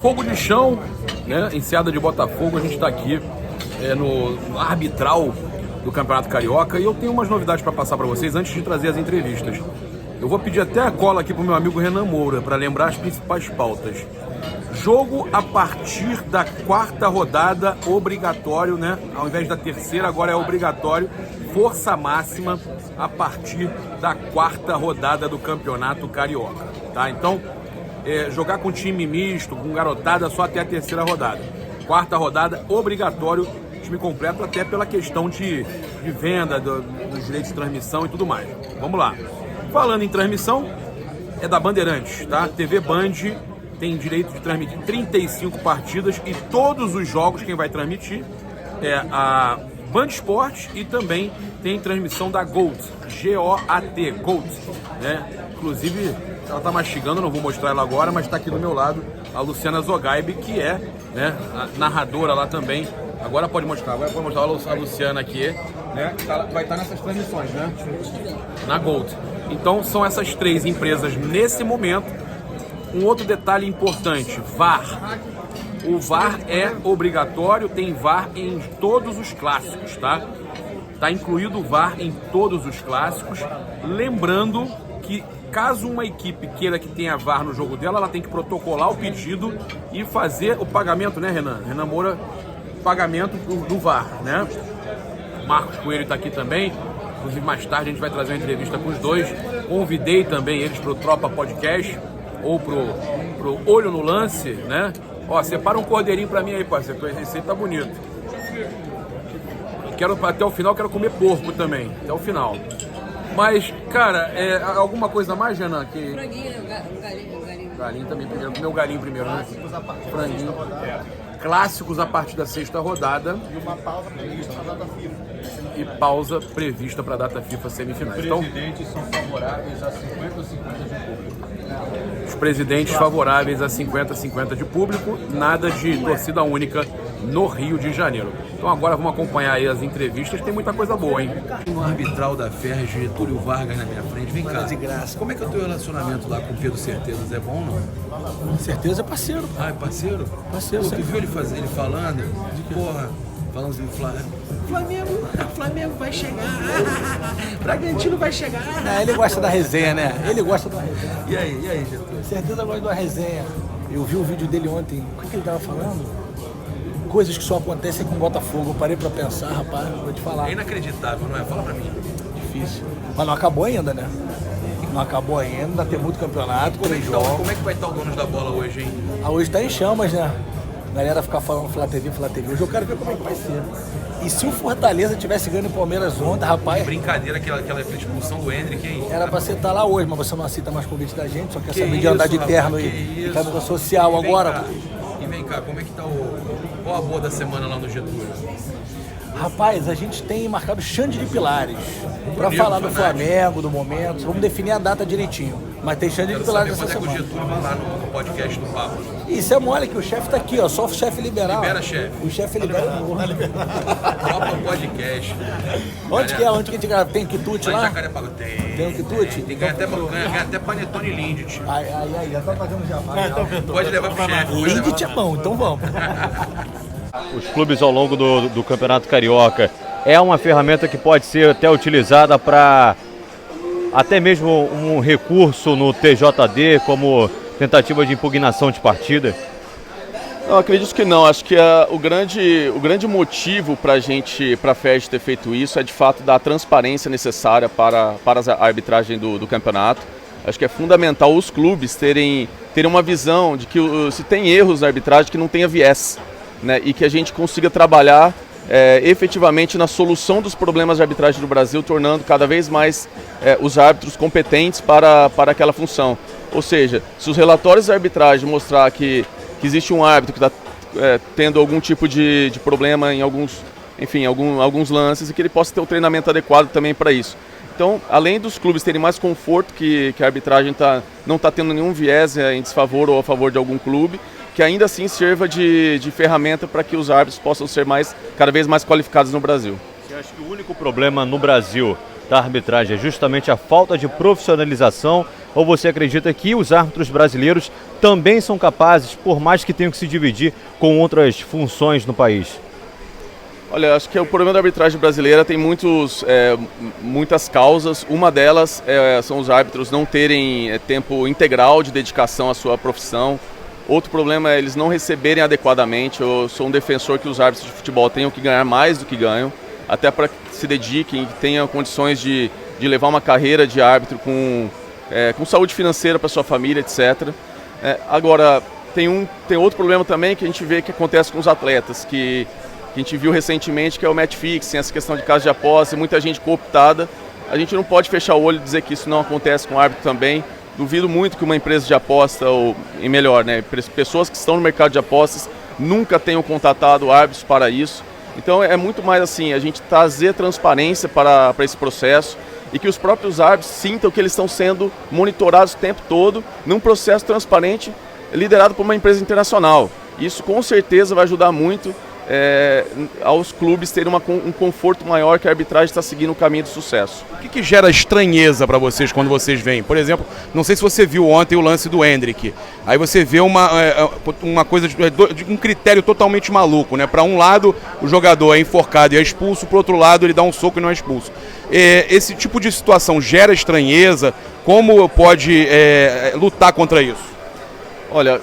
Fogo de chão, né? Enseada de Botafogo, a gente está aqui no arbitral do Campeonato Carioca e eu tenho umas novidades para passar para vocês antes de trazer as entrevistas. Eu vou pedir até a cola aqui pro meu amigo Renan Moura para lembrar as principais pautas. Jogo a partir da quarta rodada, obrigatório, né? Ao invés da terceira, agora é obrigatório. Força máxima a partir da quarta rodada do Campeonato Carioca, tá? Então, jogar com time misto, com garotada, só até a terceira rodada. Quarta rodada, obrigatório, time completo, até pela questão de venda dos direitos de transmissão e tudo mais. Vamos lá. Falando em transmissão, é da Bandeirantes, tá? TV Band tem direito de transmitir 35 partidas e todos os jogos quem vai transmitir é a Band Esportes e também tem transmissão da GOAT, G-O-A-T, GOAT, né? Inclusive, ela tá mastigando, não vou mostrar ela agora, mas tá aqui do meu lado a Luciana Zogaib, que é, né, a narradora lá também. Agora pode mostrar a Luciana aqui, né? Vai estar nessas transmissões, né? Na GOAT. Então são essas três empresas nesse momento. Um outro detalhe importante, VAR. O VAR é obrigatório, tem VAR em todos os clássicos, tá? Tá incluído o VAR em todos os clássicos. Lembrando que caso uma equipe queira que tenha VAR no jogo dela, ela tem que protocolar o pedido e fazer o pagamento, né, Renan? Renan Moura, pagamento do VAR, né? Marcos Coelho tá aqui também. Inclusive mais tarde a gente vai trazer uma entrevista com os dois. Convidei também eles pro Tropa Podcast ou pro Olho no Lance, né? Ó, separa um cordeirinho pra mim aí, parceiro. Esse aí tá bonito. Até o final, quero comer porco também. Até o final. Mas, cara, alguma coisa mais, Renan? Franguinho, galinho. Galinho também primeiro. Comer o galinho primeiro, né? Franguinho. Clássicos a partir da sexta rodada. E uma pausa prevista para a data FIFA. E pausa prevista para a data FIFA semifinais. Os presidentes são favoráveis a 50 ou 50 de público. Os presidentes favoráveis a 50-50 de público, nada de torcida única no Rio de Janeiro. Então agora vamos acompanhar aí as entrevistas, tem muita coisa boa, hein? No arbitral da FERJ, Getúlio Vargas na minha frente, vem cá. De graça. Como é que é o teu relacionamento lá com o Pedro Certezas? É bom ou não? Certeza é parceiro. Ah, é parceiro? Parceiro, Pô, tu sim. viu ele falando? Porra, falando assim, Flamengo vai chegar, Bragantino vai chegar. Ele gosta da resenha, né? Ele gosta da resenha. E aí, Getúlio? Certeza gosta da resenha. Eu vi o vídeo dele ontem. O que ele tava falando? Coisas que só acontecem com o Botafogo. Eu parei pra pensar, rapaz, vou te falar. É inacreditável, não é? Fala pra mim. Difícil. Mas não acabou ainda, né? Não acabou ainda, tem muito campeonato, Como é tem que jogos. como é que vai estar o Donos da Bola hoje, hein? Hoje tá em chamas, né? A galera ficar falando Flá TV. Hoje eu quero ver como é que vai ser. E se o Fortaleza tivesse ganho o Palmeiras ontem, rapaz... Brincadeira, aquela expulsão do Hendrick, hein? Era pra você estar lá hoje, mas você não aceita mais convite da gente, só quer Que saber de isso, andar de rapaz, terno que e isso. camisa social E vem agora. cá, E vem cá, como é que tá qual a boa da semana lá no Getúlio? Rapaz, a gente tem marcado Xande de Pilares pra Bonito, falar do fanático. Flamengo, do momento. Vamos definir a data direitinho. Mas tem Xande de Quero Pilares saber essa quando é que o semana. Getúlio vai lá no podcast do Papo. Isso é mole que o chefe tá aqui, ó. Só o chefe liberar. Libera, chefe. O chefe libera. Tropa Podcast. Onde que é? Onde que a gente grava? Tem quitute Lá em lá? Jacarepaguá. Tem um quitute? Tem, ganha até panetone Lindt. Aí, já tá fazendo jabá. Pode levar pro chefe. pode levar. Lindt é bom, então vamos. Os clubes ao longo do Campeonato Carioca é uma ferramenta que pode ser até utilizada para até mesmo um recurso no TJD como tentativa de impugnação de partida? Não, acredito que não. Acho que o grande motivo para a FERJ ter feito isso é de fato dar a transparência necessária para a arbitragem do campeonato. Acho que é fundamental os clubes terem uma visão de que se tem erros na arbitragem que não tenha viés, né, e que a gente consiga trabalhar efetivamente na solução dos problemas de arbitragem do Brasil, tornando cada vez mais os árbitros competentes para aquela função. Ou seja, se os relatórios de arbitragem mostrar que existe um árbitro que está tendo algum tipo de problema em alguns lances, e que ele possa ter o treinamento adequado também para isso. Então, além dos clubes terem mais conforto que a arbitragem não está tendo nenhum viés em desfavor ou a favor de algum clube, que ainda assim sirva de ferramenta para que os árbitros possam ser cada vez mais qualificados no Brasil. Você acha que o único problema no Brasil da arbitragem é justamente a falta de profissionalização Ou você acredita que os árbitros brasileiros também são capazes, por mais que tenham que se dividir com outras funções no país? Olha, acho que o problema da arbitragem brasileira tem muitas causas. Uma delas são os árbitros não terem tempo integral de dedicação à sua profissão. Outro problema é eles não receberem adequadamente. Eu sou um defensor que os árbitros de futebol tenham que ganhar mais do que ganham, até para que se dediquem, que tenham condições de levar uma carreira de árbitro com saúde financeira para sua família, etc. Agora, tem outro problema também que a gente vê que acontece com os atletas, que a gente viu recentemente, que é o match fixing, essa questão de casa de aposta, muita gente cooptada. A gente não pode fechar o olho e dizer que isso não acontece com o árbitro também. Duvido muito que uma empresa de aposta, pessoas que estão no mercado de apostas, nunca tenham contatado árbitros para isso. Então é muito mais assim, a gente trazer transparência para esse processo e que os próprios árbitros sintam que eles estão sendo monitorados o tempo todo num processo transparente liderado por uma empresa internacional. Isso com certeza vai ajudar muito aos clubes terem um conforto maior, que a arbitragem está seguindo o caminho do sucesso. O que gera estranheza para vocês quando vocês veem? Por exemplo, não sei se você viu ontem o lance do Hendrick. Aí você vê uma coisa de um critério totalmente maluco, né? Para um lado o jogador é enforcado e é expulso, para o outro lado ele dá um soco e não é expulso. Esse tipo de situação gera estranheza? Como pode lutar contra isso? Olha,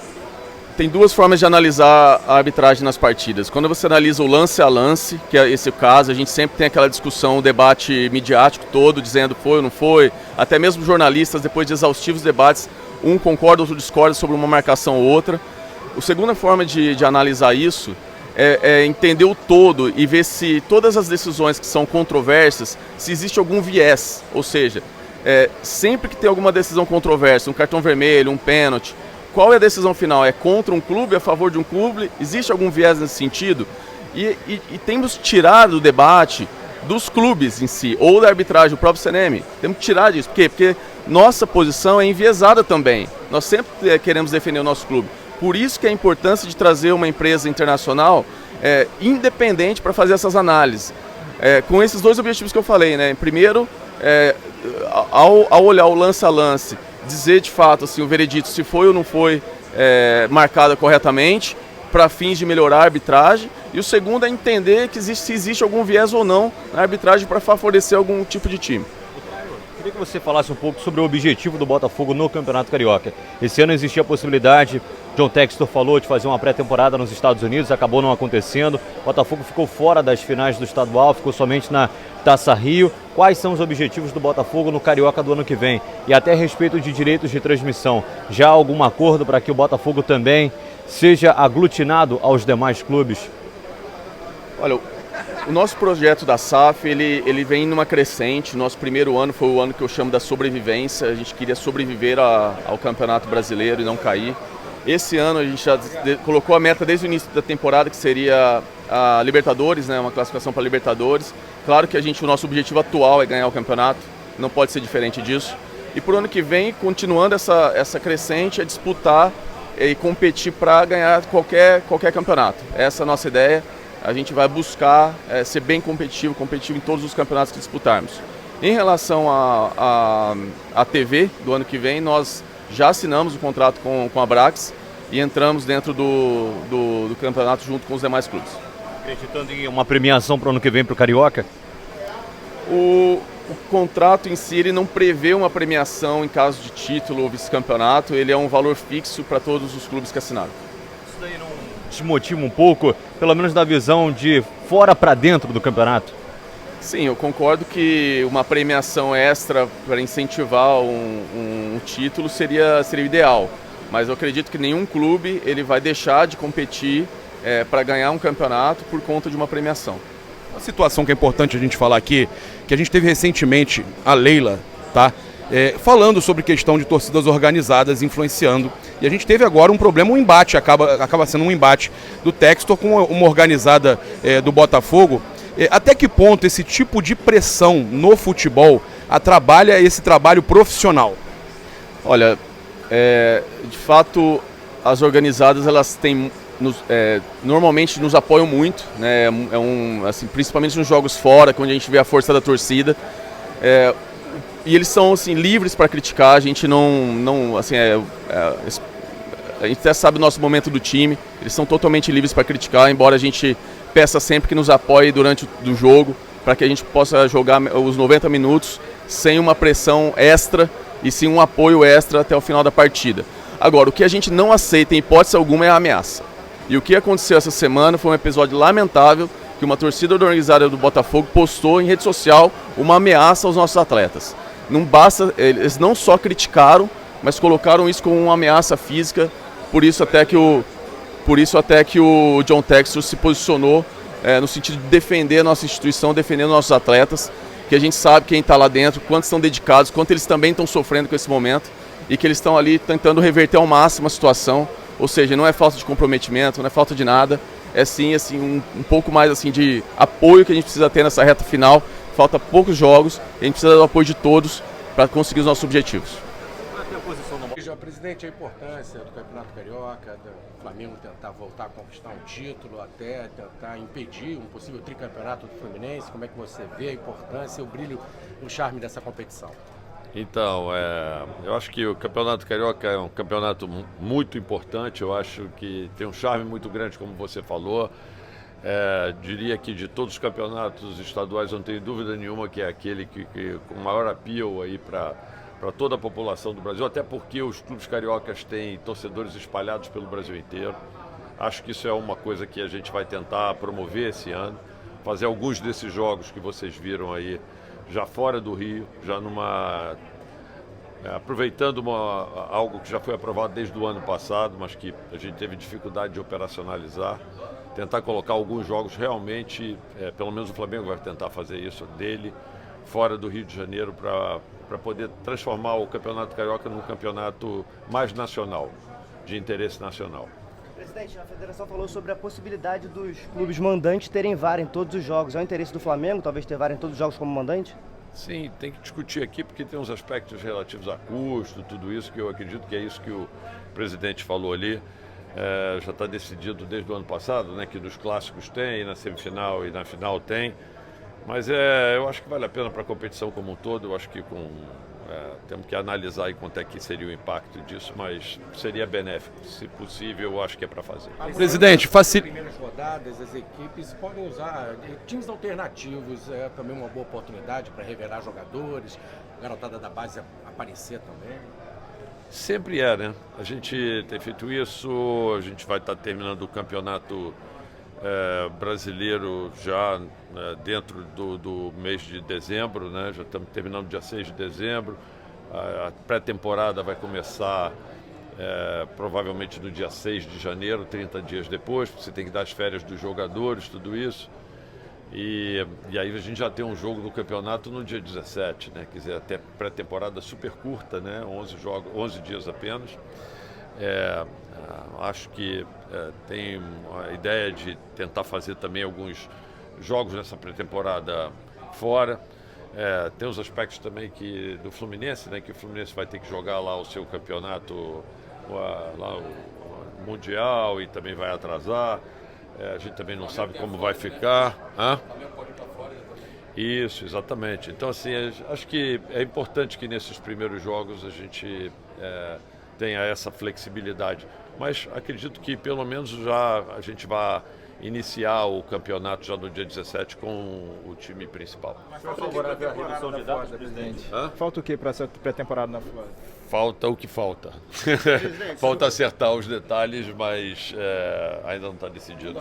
tem duas formas de analisar a arbitragem nas partidas. Quando você analisa o lance a lance, que é esse o caso, a gente sempre tem aquela discussão, o debate midiático todo, dizendo foi ou não foi. Até mesmo jornalistas, depois de exaustivos debates, um concorda, outro discorda sobre uma marcação ou outra. A segunda forma de analisar isso é entender o todo e ver se todas as decisões que são controversas, se existe algum viés. Ou seja, sempre que tem alguma decisão controversa, um cartão vermelho, um pênalti, qual é a decisão final? É contra um clube, a favor de um clube? Existe algum viés nesse sentido? E temos tirado o debate dos clubes em si, ou da arbitragem, o próprio CNM. Temos que tirar disso. Por quê? Porque nossa posição é enviesada também. Nós sempre queremos defender o nosso clube. Por isso que é a importância de trazer uma empresa internacional independente para fazer essas análises. Com esses dois objetivos que eu falei, né? Primeiro, ao olhar o lance a lance, dizer de fato assim, o veredito se foi ou não foi marcada corretamente para fins de melhorar a arbitragem, e o segundo é entender que se existe algum viés ou não na arbitragem para favorecer algum tipo de time. Queria que você falasse um pouco sobre o objetivo do Botafogo no Campeonato Carioca. Esse ano existia a possibilidade, John Textor falou, de fazer uma pré-temporada nos Estados Unidos, acabou não acontecendo. O Botafogo ficou fora das finais do estadual, ficou somente na Taça Rio. Quais são os objetivos do Botafogo no Carioca do ano que vem? E até a respeito de direitos de transmissão, já há algum acordo para que o Botafogo também seja aglutinado aos demais clubes? Olha, o nosso projeto da SAF, ele vem numa crescente. Nosso primeiro ano foi o ano que eu chamo da sobrevivência. A gente queria sobreviver ao Campeonato Brasileiro e não cair. Esse ano a gente já colocou a meta desde o início da temporada, que seria a Libertadores, né, uma classificação para Libertadores. Claro que o nosso objetivo atual é ganhar o campeonato, não pode ser diferente disso. E para o ano que vem, continuando essa crescente, é disputar e competir para ganhar qualquer campeonato. Essa é a nossa ideia. A gente vai buscar ser bem competitivo em todos os campeonatos que disputarmos. Em relação à TV do ano que vem, nós já assinamos o contrato com a Brax e entramos dentro do campeonato junto com os demais clubes. Acreditando em uma premiação para o ano que vem para o Carioca? O contrato em si ele não prevê uma premiação em caso de título ou vice-campeonato, ele é um valor fixo para todos os clubes que assinaram. Isso daí não desmotiva um pouco, pelo menos da visão de fora para dentro do campeonato? Sim, eu concordo que uma premiação extra para incentivar um título seria ideal, mas eu acredito que nenhum clube ele vai deixar de competir para ganhar um campeonato por conta de uma premiação. Uma situação que é importante a gente falar aqui, que a gente teve recentemente a Leila, tá? Falando sobre questão de torcidas organizadas influenciando, e a gente teve agora um problema, um embate, acaba sendo um embate do Textor com uma organizada do Botafogo. Até que ponto esse tipo de pressão no futebol atrapalha esse trabalho profissional? Olha, de fato, as organizadas elas têm normalmente nos apoiam muito, né? Assim, principalmente nos jogos fora, onde a gente vê a força da torcida. E eles são assim, livres para criticar, a gente não assim, a gente até sabe o nosso momento do time, eles são totalmente livres para criticar, embora a gente peça sempre que nos apoie durante o jogo, para que a gente possa jogar os 90 minutos sem uma pressão extra e sim um apoio extra até o final da partida. Agora, o que a gente não aceita em hipótese alguma é a ameaça. E o que aconteceu essa semana foi um episódio lamentável que uma torcida organizada do Botafogo postou em rede social uma ameaça aos nossos atletas. Não basta, eles não só criticaram, mas colocaram isso como uma ameaça física, por isso até que o John Textor se posicionou no sentido de defender a nossa instituição, defender os nossos atletas, que a gente sabe quem está lá dentro, quanto estão dedicados, quanto eles também estão sofrendo com esse momento e que eles estão ali tentando reverter ao máximo a situação, ou seja, não é falta de comprometimento, não é falta de nada, é sim assim, um pouco mais assim, de apoio que a gente precisa ter nessa reta final, falta poucos jogos, a gente precisa do apoio de todos para conseguir os nossos objetivos. Presidente, a importância do Campeonato Carioca, do Flamengo tentar voltar a conquistar um título, até tentar impedir um possível tricampeonato do Fluminense, como é que você vê a importância, o brilho, o charme dessa competição? Então, eu acho que o Campeonato Carioca é um campeonato muito importante, eu acho que tem um charme muito grande, como você falou. Diria que de todos os campeonatos estaduais, eu não tenho dúvida nenhuma que é aquele que com maior appeal aí para toda a população do Brasil, até porque os clubes cariocas têm torcedores espalhados pelo Brasil inteiro. Acho que isso é uma coisa que a gente vai tentar promover esse ano, fazer alguns desses jogos que vocês viram aí já fora do Rio, já aproveitando algo que já foi aprovado desde o ano passado, mas que a gente teve dificuldade de operacionalizar, tentar colocar alguns jogos realmente, pelo menos o Flamengo vai tentar fazer isso dele, fora do Rio de Janeiro, para poder transformar o Campeonato Carioca num campeonato mais nacional, de interesse nacional. Presidente, a federação falou sobre a possibilidade dos clubes mandantes terem VAR em todos os jogos. É o interesse do Flamengo, talvez, ter VAR em todos os jogos como mandante? Sim, tem que discutir aqui, porque tem uns aspectos relativos a custo, tudo isso, que eu acredito que é isso que o presidente falou ali. Já está decidido desde o ano passado, né, que dos clássicos tem, na semifinal e na final tem. Mas eu acho que vale a pena para a competição como um todo. Eu acho que temos que analisar aí quanto é que seria o impacto disso, mas seria benéfico. Se possível, eu acho que é para fazer. Presidente, facilita. Nas primeiras rodadas, as equipes podem usar times alternativos, é também uma boa oportunidade para revelar jogadores, a garotada da base aparecer também. Sempre é, né? A gente tem feito isso, a gente vai estar terminando o campeonato brasileiro já dentro do mês de dezembro, né? Já estamos terminando dia 6 de dezembro, a pré-temporada vai começar provavelmente no dia 6 de janeiro, 30 dias depois, você tem que dar as férias dos jogadores, tudo isso, e aí a gente já tem um jogo do campeonato no dia 17, né? Quer dizer, até pré-temporada super curta, né? 11 dias apenas. Acho que tem a ideia de tentar fazer também alguns jogos nessa pré-temporada fora. Tem os aspectos também do Fluminense, né, que o Fluminense vai ter que jogar lá o seu campeonato, lá o Mundial, e também vai atrasar. A gente também não sabe como vai ficar. Isso, exatamente. Então, assim, acho que é importante que nesses primeiros jogos a gente tenha essa flexibilidade. Mas acredito que pelo menos já a gente vai iniciar o campeonato já no dia 17 com o time principal. Favorável à redução de datas, presidente? Falta o que para essa pré-temporada na Flórida? Falta o que falta. Falta acertar os detalhes, mas ainda não está decidido.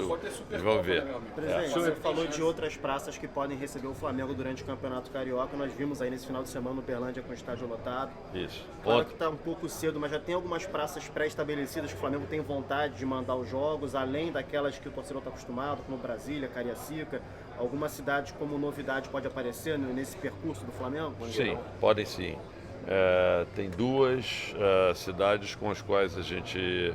Vamos ver. Presidente, você falou de outras praças que podem receber o Flamengo durante o Campeonato Carioca. Nós vimos aí nesse final de semana no Uberlândia com o estádio lotado. Isso. Claro que está um pouco cedo, mas já tem algumas praças pré-estabelecidas que o Flamengo tem vontade de mandar os jogos, além daquelas que o torcedor está acostumado, como Brasília, Cariacica. Alguma cidade como novidade pode aparecer nesse percurso do Flamengo? Sim, podem sim. Tem duas cidades com as quais a gente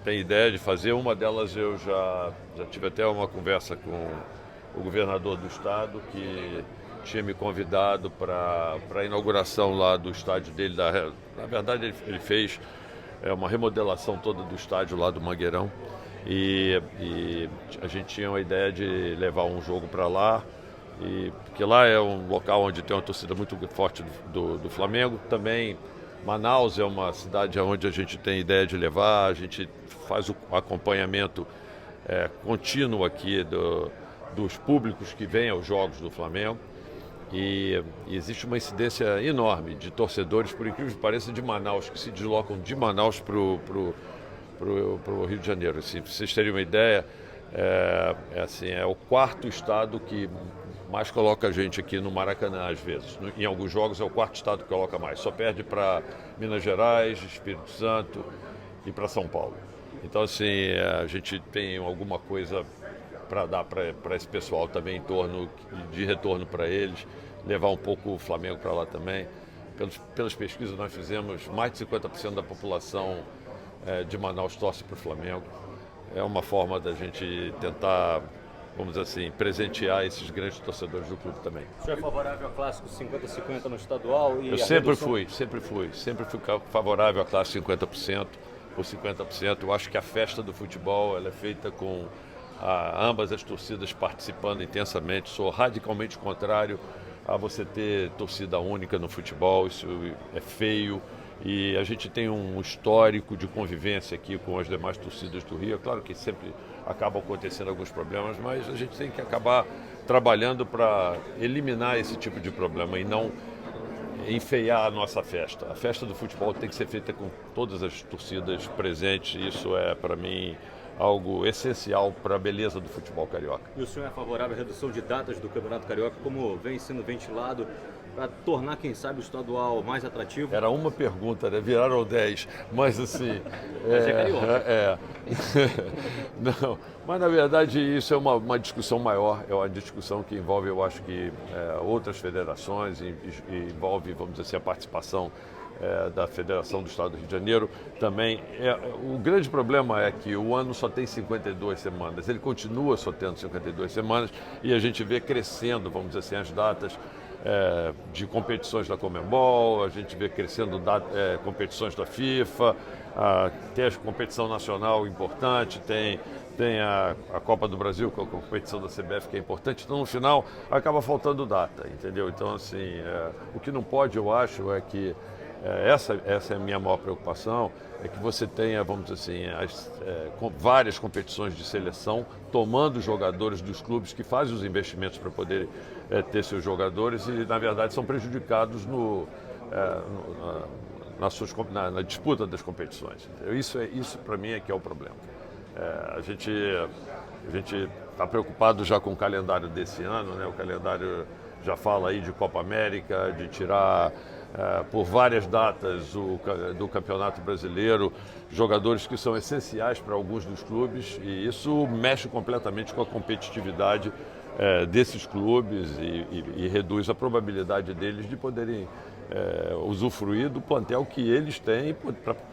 tem ideia de fazer. Uma delas eu já tive até uma conversa com o governador do estado, que tinha me convidado para a inauguração lá do estádio dele. Na verdade, ele fez uma remodelação toda do estádio lá do Mangueirão, e a gente tinha uma ideia de levar um jogo para lá. porque lá é um local onde tem uma torcida muito forte do Flamengo. Também Manaus é uma cidade onde a gente tem ideia de levar, a gente faz o acompanhamento contínuo aqui dos públicos que vêm aos jogos do Flamengo. E existe uma incidência enorme de torcedores, por incrível que pareça, de Manaus, que se deslocam de Manaus para o Rio de Janeiro. Assim, para vocês terem uma ideia, é o quarto estado que mais coloca gente aqui no Maracanã, às vezes. Em alguns jogos é o quarto estado que coloca mais. Só perde para Minas Gerais, Espírito Santo e para São Paulo. Então, assim, a gente tem alguma coisa para dar para esse pessoal também em torno de retorno para eles, levar um pouco o Flamengo para lá também. Pelas pesquisas nós fizemos, mais de 50% da população de Manaus torce para o Flamengo. É uma forma da gente tentar, vamos dizer assim, presentear esses grandes torcedores do clube também. O senhor é favorável ao clássico 50-50 no estadual? Eu sempre fui favorável à classe 50% por 50%. Eu acho que a festa do futebol ela é feita com ambas as torcidas participando intensamente. Sou radicalmente contrário a você ter torcida única no futebol, isso é feio. E a gente tem um histórico de convivência aqui com as demais torcidas do Rio. É claro que sempre acabam acontecendo alguns problemas, mas a gente tem que acabar trabalhando para eliminar esse tipo de problema e não enfeiar a nossa festa. A festa do futebol tem que ser feita com todas as torcidas presentes. Isso é, para mim, algo essencial para a beleza do futebol carioca. E o senhor é favorável à redução de datas do Campeonato Carioca, como vem sendo ventilado, para tornar, quem sabe, o estadual mais atrativo? Era uma pergunta, né? Viraram 10, mas assim... Mas é carioca. Não, mas na verdade isso é uma discussão maior, é uma discussão que envolve, eu acho que, outras federações, e envolve, vamos dizer assim, a participação da Federação do Estado do Rio de Janeiro também. O grande problema é que o ano só tem 52 semanas, ele continua só tendo 52 semanas e a gente vê crescendo, vamos dizer assim, as datas de competições da Conmebol, a gente vê crescendo competições da FIFA, tem a competição nacional importante, tem a Copa do Brasil, com a competição da CBF que é importante, então no final acaba faltando data, entendeu? Então assim, o que não pode, eu acho, é que essa é a minha maior preocupação, é que você tenha, vamos dizer assim, várias competições de seleção tomando jogadores dos clubes que fazem os investimentos para poder ter seus jogadores e, na verdade, são prejudicados na disputa das competições. Isso para mim é que é o problema. A gente está preocupado já com o calendário desse ano, né? O calendário já fala aí de Copa América, de tirar por várias datas do Campeonato Brasileiro, jogadores que são essenciais para alguns dos clubes, e isso mexe completamente com a competitividade desses clubes e reduz a probabilidade deles de poderem usufruir do plantel que eles têm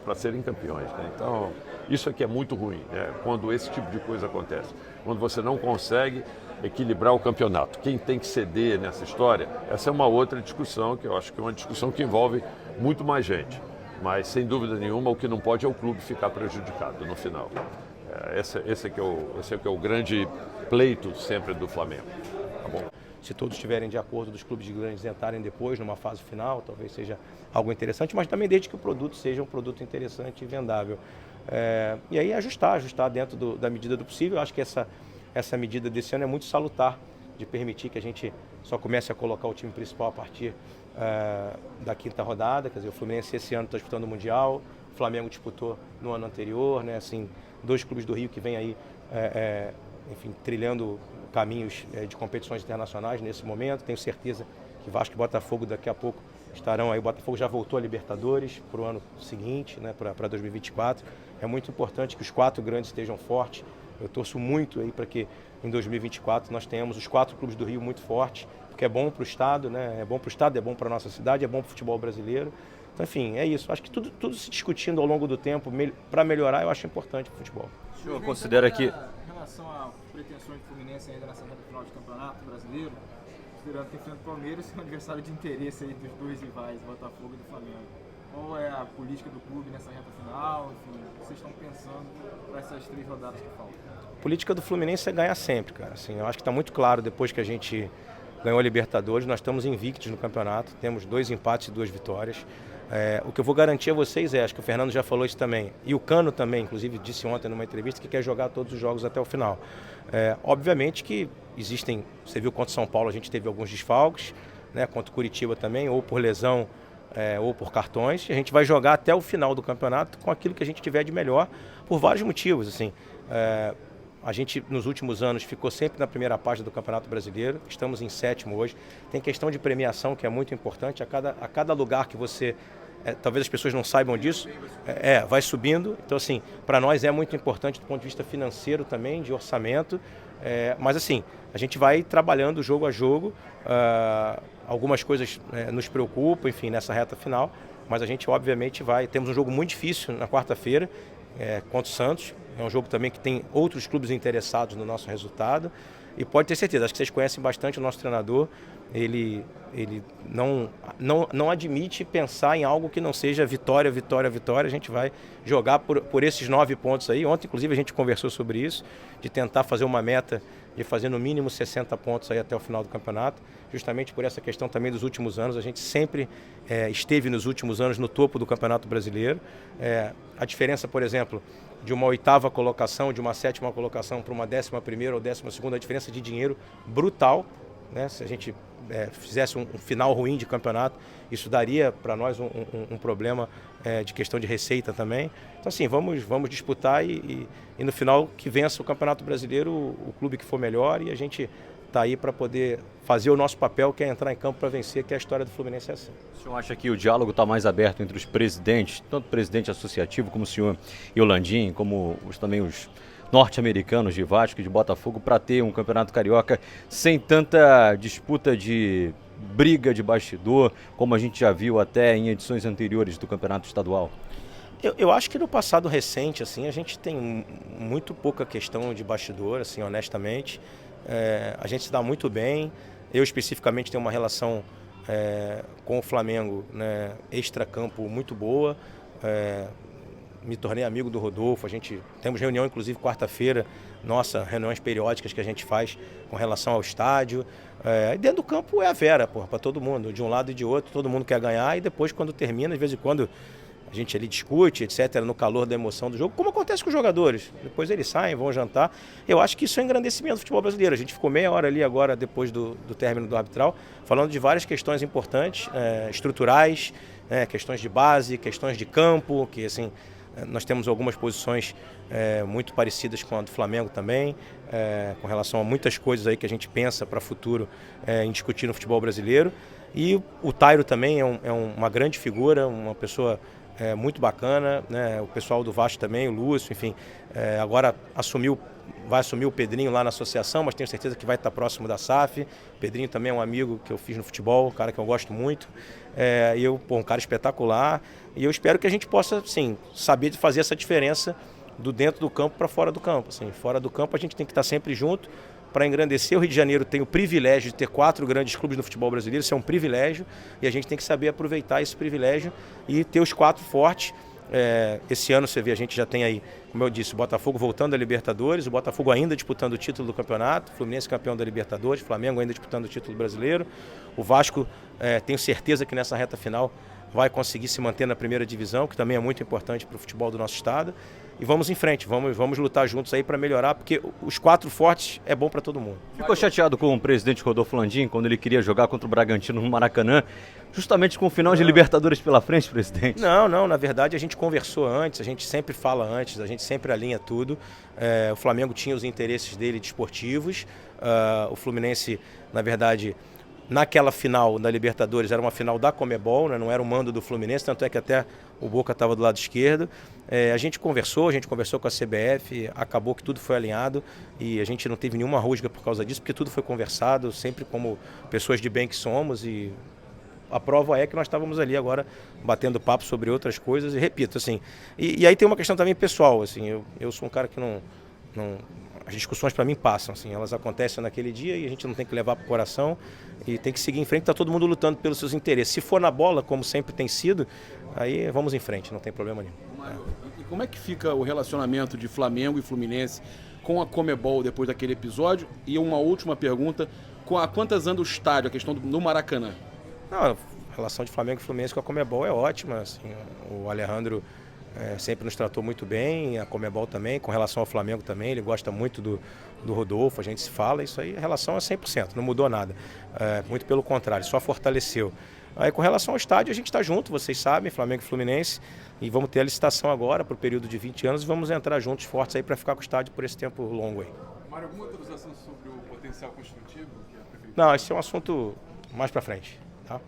para serem campeões, né? Então, isso aqui é muito ruim, né? Quando esse tipo de coisa acontece, quando você não consegue equilibrar o campeonato. Quem tem que ceder nessa história, essa é uma outra discussão, que eu acho que é uma discussão que envolve muito mais gente. Mas, sem dúvida nenhuma, o que não pode é o clube ficar prejudicado no final. Esse é que é o grande pleito sempre do Flamengo. Tá bom? Se todos estiverem de acordo dos clubes grandes entrarem depois, numa fase final, talvez seja algo interessante, mas também desde que o produto seja um produto interessante e vendável. E aí ajustar dentro da medida do possível. Eu acho que essa medida desse ano é muito salutar, de permitir que a gente só comece a colocar o time principal a partir da quinta rodada. Quer dizer, o Fluminense esse ano está disputando o Mundial, o Flamengo disputou no ano anterior, né? Assim, dois clubes do Rio que vêm aí, enfim, trilhando caminhos de competições internacionais nesse momento. Tenho certeza que Vasco e Botafogo daqui a pouco estarão aí. O Botafogo já voltou a Libertadores para o ano seguinte, né? Para 2024. É muito importante que os quatro grandes estejam fortes. Eu torço muito aí para que em 2024 nós tenhamos os quatro clubes do Rio muito fortes, porque é bom para o Estado, né? É bom para o Estado, é bom para a nossa cidade, é bom para o futebol brasileiro. Então, enfim, é isso. Acho que tudo se discutindo ao longo do tempo para melhorar, eu acho importante para o futebol. O senhor considera que... Em relação a pretensões do Fluminense ainda nessa reta final de campeonato brasileiro, considerando que enfrenta o Palmeiras, é um adversário de interesse aí dos dois rivais, Botafogo e do Flamengo. Qual é a política do clube nessa reta final? Enfim, o que vocês estão pensando para essas 3 rodadas que faltam? A política do Fluminense é ganhar sempre, cara. Assim, eu acho que está muito claro depois que a gente ganhou a Libertadores, nós estamos invictos no campeonato, temos 2 empates e 2 vitórias. O que eu vou garantir a vocês acho que o Fernando já falou isso também, e o Cano também, inclusive disse ontem numa entrevista que quer jogar todos os jogos até o final. Obviamente que existem, você viu contra o São Paulo a gente teve alguns desfalques, né, contra o Curitiba também, ou por lesão ou por cartões, e a gente vai jogar até o final do campeonato com aquilo que a gente tiver de melhor, por vários motivos. Assim, a gente nos últimos anos ficou sempre na primeira página do Campeonato Brasileiro, estamos em 7º hoje, tem questão de premiação que é muito importante, a cada lugar que você, talvez as pessoas não saibam disso, vai subindo, então assim, para nós é muito importante do ponto de vista financeiro também, de orçamento, mas assim, a gente vai trabalhando jogo a jogo, algumas coisas nos preocupam, enfim, nessa reta final, mas a gente obviamente temos um jogo muito difícil na quarta-feira, contra o Santos, é um jogo também que tem outros clubes interessados no nosso resultado, e pode ter certeza, acho que vocês conhecem bastante o nosso treinador, ele não admite pensar em algo que não seja vitória, vitória, vitória. A gente vai jogar por esses 9 pontos aí. Ontem, inclusive, a gente conversou sobre isso, de tentar fazer uma meta de fazer no mínimo 60 pontos aí até o final do campeonato, justamente por essa questão também dos últimos anos. A gente sempre esteve nos últimos anos no topo do Campeonato Brasileiro. A diferença, por exemplo, de uma 8ª colocação, de uma 7ª colocação para uma 11ª ou 12ª, a diferença de dinheiro brutal, né? Se a gente fizesse um final ruim de campeonato, isso daria para nós um problema de questão de receita também. Então assim, vamos disputar e no final que vença o Campeonato Brasileiro o clube que for melhor, e a gente está aí para poder fazer o nosso papel, que é entrar em campo para vencer, que é a história do Fluminense assim. O senhor acha que o diálogo está mais aberto entre os presidentes, tanto o presidente associativo como o senhor e o Landim, como também os norte-americanos de Vasco e de Botafogo, para ter um campeonato carioca sem tanta disputa de briga de bastidor, como a gente já viu até em edições anteriores do campeonato estadual? Eu acho que no passado recente, assim, a gente tem muito pouca questão de bastidor, assim, honestamente. A gente se dá muito bem. Eu especificamente tenho uma relação com o Flamengo, né, extracampo muito boa. Me tornei amigo do Rodolfo, temos reunião inclusive quarta-feira, reuniões periódicas que a gente faz com relação ao estádio. E dentro do campo é a Vera, para todo mundo, de um lado e de outro, todo mundo quer ganhar, e depois quando termina, de vez em quando a gente ali discute, etc., no calor da emoção do jogo, como acontece com os jogadores. Depois eles saem, vão jantar. Eu acho que isso é um engrandecimento do futebol brasileiro. A gente ficou meia hora ali agora, depois do término do arbitral, falando de várias questões importantes, estruturais, questões de base, questões de campo, que assim, nós temos algumas posições muito parecidas com a do Flamengo também, com relação a muitas coisas aí que a gente pensa para o futuro em discutir no futebol brasileiro. E o Tairo também é uma grande figura, uma pessoa muito bacana, né? O pessoal do Vasco também, o Lúcio, enfim, agora vai assumir o Pedrinho lá na associação, mas tenho certeza que vai estar próximo da SAF. O Pedrinho também é um amigo que eu fiz no futebol, um cara que eu gosto muito, um cara espetacular, e eu espero que a gente possa, sim, saber de fazer essa diferença do dentro do campo para fora do campo. Assim, fora do campo a gente tem que estar sempre junto para engrandecer. O Rio de Janeiro tem o privilégio de ter 4 grandes clubes no futebol brasileiro, isso é um privilégio, e a gente tem que saber aproveitar esse privilégio e ter os 4 fortes. Esse ano você vê, a gente já tem aí, como eu disse, o Botafogo voltando à Libertadores, o Botafogo ainda disputando o título do campeonato, o Fluminense campeão da Libertadores, o Flamengo ainda disputando o título brasileiro, o Vasco, tenho certeza que nessa reta final vai conseguir se manter na primeira divisão, que também é muito importante para o futebol do nosso estado. E vamos em frente, vamos lutar juntos aí para melhorar, porque os 4 fortes é bom para todo mundo. Ficou chateado com o presidente Rodolfo Landim quando ele queria jogar contra o Bragantino no Maracanã, justamente com o final de Libertadores pela frente, presidente? Não, na verdade a gente conversou antes, a gente sempre fala antes, a gente sempre alinha tudo. O Flamengo tinha os interesses dele desportivos, o Fluminense, na verdade, naquela final da Libertadores era uma final da Conmebol, né? Não era o mando do Fluminense, tanto é que até o Boca estava do lado esquerdo. A gente conversou com a CBF, acabou que tudo foi alinhado e a gente não teve nenhuma rusga por causa disso, porque tudo foi conversado, sempre como pessoas de bem que somos, e a prova é que nós estávamos ali agora batendo papo sobre outras coisas, e repito, assim, e aí tem uma questão também pessoal, assim, eu sou um cara que não as discussões para mim passam, assim, elas acontecem naquele dia e a gente não tem que levar para o coração e tem que seguir em frente, está todo mundo lutando pelos seus interesses. Se for na bola, como sempre tem sido, aí vamos em frente, não tem problema nenhum. Mário, e como é que fica o relacionamento de Flamengo e Fluminense com a Conmebol depois daquele episódio? E uma última pergunta, a quantas anda o estádio, a questão do Maracanã? Não, a relação de Flamengo e Fluminense com a Conmebol é ótima. Assim, o Alejandro sempre nos tratou muito bem, a Conmebol também, com relação ao Flamengo também, ele gosta muito do Rodolfo, a gente se fala, isso aí, a relação é 100%, não mudou nada, muito pelo contrário, só fortaleceu. Aí com relação ao estádio, a gente está junto, vocês sabem, Flamengo e Fluminense, e vamos ter a licitação agora para o período de 20 anos e vamos entrar juntos fortes aí para ficar com o estádio por esse tempo longo aí. Mário, alguma atualização sobre o potencial construtivo que a prefeitura... Não, esse é um assunto mais para frente. Tá?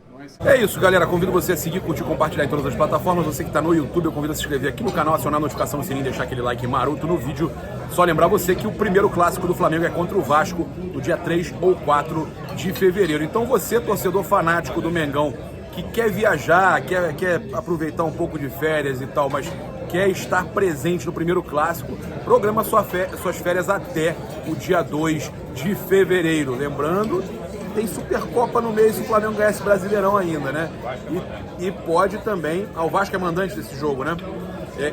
É isso, galera. Convido você a seguir, curtir, compartilhar em todas as plataformas. Você que está no YouTube, eu convido a se inscrever aqui no canal, acionar a notificação no sininho, deixar aquele like maroto no vídeo. Só lembrar você que o primeiro clássico do Flamengo é contra o Vasco, no dia 3 ou 4 de fevereiro. Então você, torcedor fanático do Mengão, que quer viajar, quer aproveitar um pouco de férias e tal, mas quer estar presente no primeiro clássico, programa suas férias até o dia 2 de fevereiro. Lembrando, tem Supercopa no mês se o Flamengo ganhar esse Brasileirão ainda, né? E pode também, o Vasco é mandante desse jogo, né?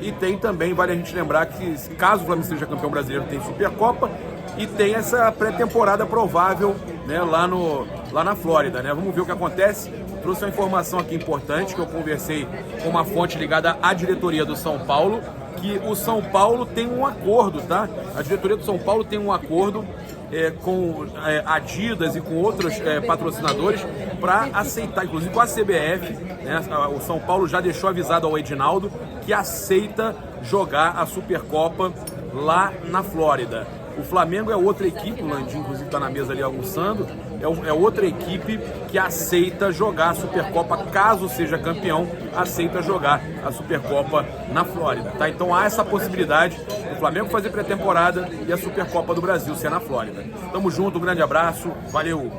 E tem também, vale a gente lembrar que caso o Flamengo seja campeão brasileiro, tem Supercopa e tem essa pré-temporada provável, né, lá na Flórida, né? Vamos ver o que acontece. Trouxe uma informação aqui importante que eu conversei com uma fonte ligada à diretoria do São Paulo, que o São Paulo tem um acordo, tá? A diretoria do São Paulo tem um acordo com Adidas e com outros patrocinadores para aceitar, inclusive com a CBF, né? O São Paulo já deixou avisado ao Edinaldo que aceita jogar a Supercopa lá na Flórida. O Flamengo é outra equipe, o Landim inclusive está na mesa ali almoçando, é outra equipe que aceita jogar a Supercopa, caso seja campeão, aceita jogar a Supercopa na Flórida, tá? Então há essa possibilidade do Flamengo fazer pré-temporada e a Supercopa do Brasil ser na Flórida. Tamo junto, um grande abraço, valeu!